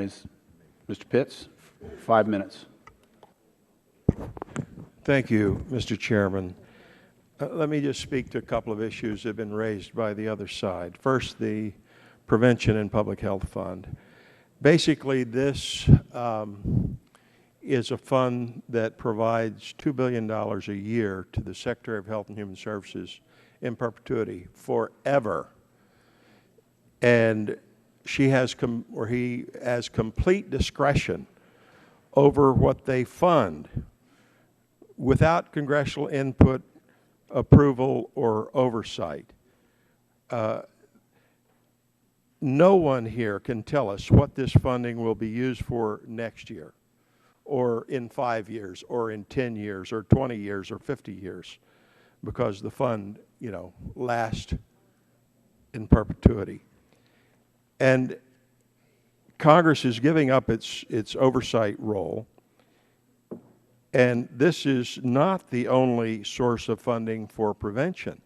Mr. Pitts, 5 minutes. Thank you, Mr. Chairman. Let me just speak to a couple of issues that have been raised by the other side. First, the Prevention and Public Health Fund. Basically, this is a fund that provides $2 billion a year to the Secretary of Health and Human Services in perpetuity forever. And he has complete discretion over what they fund without congressional input, approval, or oversight. No one here can tell us what this funding will be used for next year, or in 5 years, or in 10 years, or 20 years, or 50 years, because the fund, lasts in perpetuity. And Congress is giving up its oversight role, and this is not the only source of funding for prevention.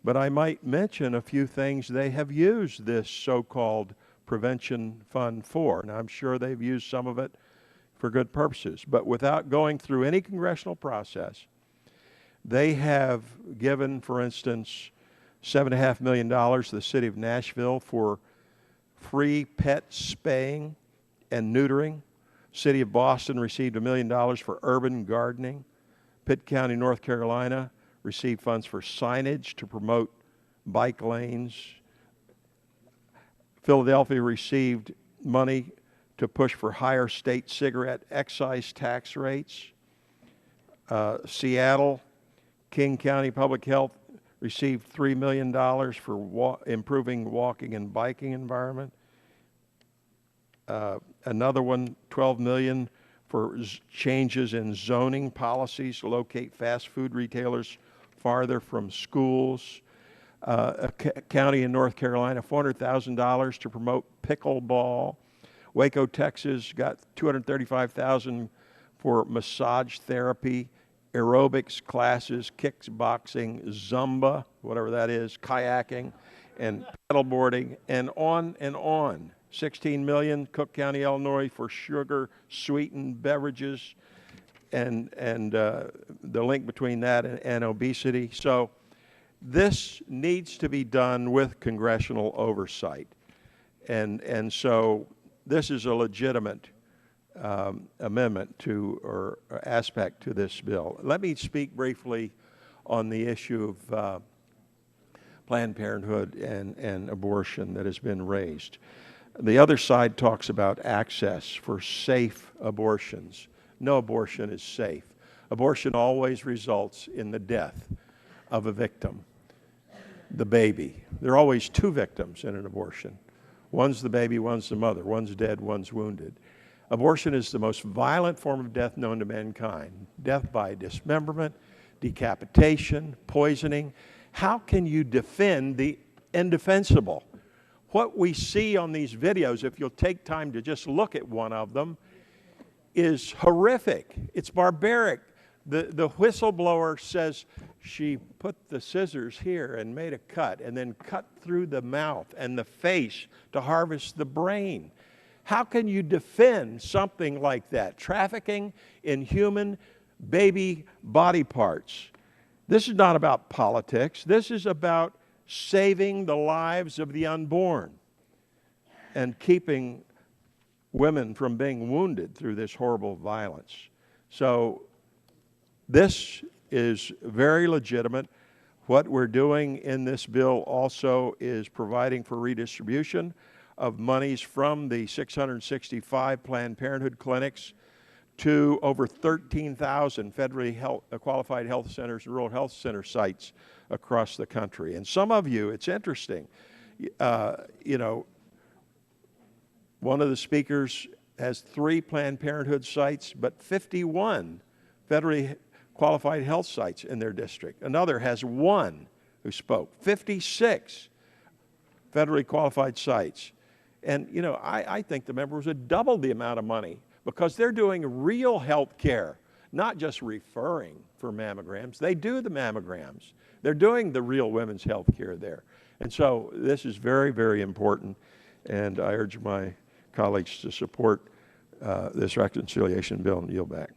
But I might mention a few things they have used this so-called prevention fund for. And I'm sure they've used some of it for good purposes. But without going through any congressional process, they have given, for instance, $7.5 million to the city of Nashville for free pet spaying and neutering. City of Boston received $1 million for urban gardening. Pitt County, North Carolina, received funds for signage to promote bike lanes. Philadelphia received money to push for higher state cigarette excise tax rates. Seattle, King County Public Health received $3 million for improving walking and biking environment. Another one, $12 million for changes in zoning policies to locate fast food retailers farther from schools. A county in North Carolina, $400,000 to promote pickleball. Waco, Texas got $235,000 for massage therapy, aerobics classes, kickboxing, Zumba, whatever that is, kayaking, and paddleboarding, and on and on. $16 million, Cook County, Illinois, for sugar-sweetened beverages, and the link between that and obesity. So this needs to be done with congressional oversight. And so this is a legitimate amendment to, or aspect to this bill. Let me speak briefly on the issue of Planned Parenthood and abortion that has been raised. The other side talks about access for safe abortions. No abortion is safe. Abortion always results in the death of a victim, the baby. There are always two victims in an abortion. One's the baby, one's the mother. One's dead, one's wounded. Abortion is the most violent form of death known to mankind. Death by dismemberment, decapitation, poisoning. How can you defend the indefensible? What we see on these videos, if you'll take time to just look at one of them, is horrific. It's barbaric. The whistleblower says she put the scissors here and made a cut and then cut through the mouth and the face to harvest the brain. How can you defend something like that? Trafficking in human baby body parts. This is not about politics. This is about saving the lives of the unborn and keeping women from being wounded through this horrible violence. So this is very legitimate. What we're doing in this bill also is providing for redistribution of monies from the 665 Planned Parenthood clinics to over 13,000 federally qualified health centers and rural health center sites across the country. And some of you, it's interesting, one of the speakers has 3 Planned Parenthood sites, but 51 federally qualified health sites in their district. Another has 1 who spoke, 56 federally qualified sites. And, I think the members would double the amount of money because they're doing real health care, not just referring for mammograms. They do the mammograms. They're doing the real women's health care there. And so this is very, very important, and I urge my colleagues to support this reconciliation bill and yield back.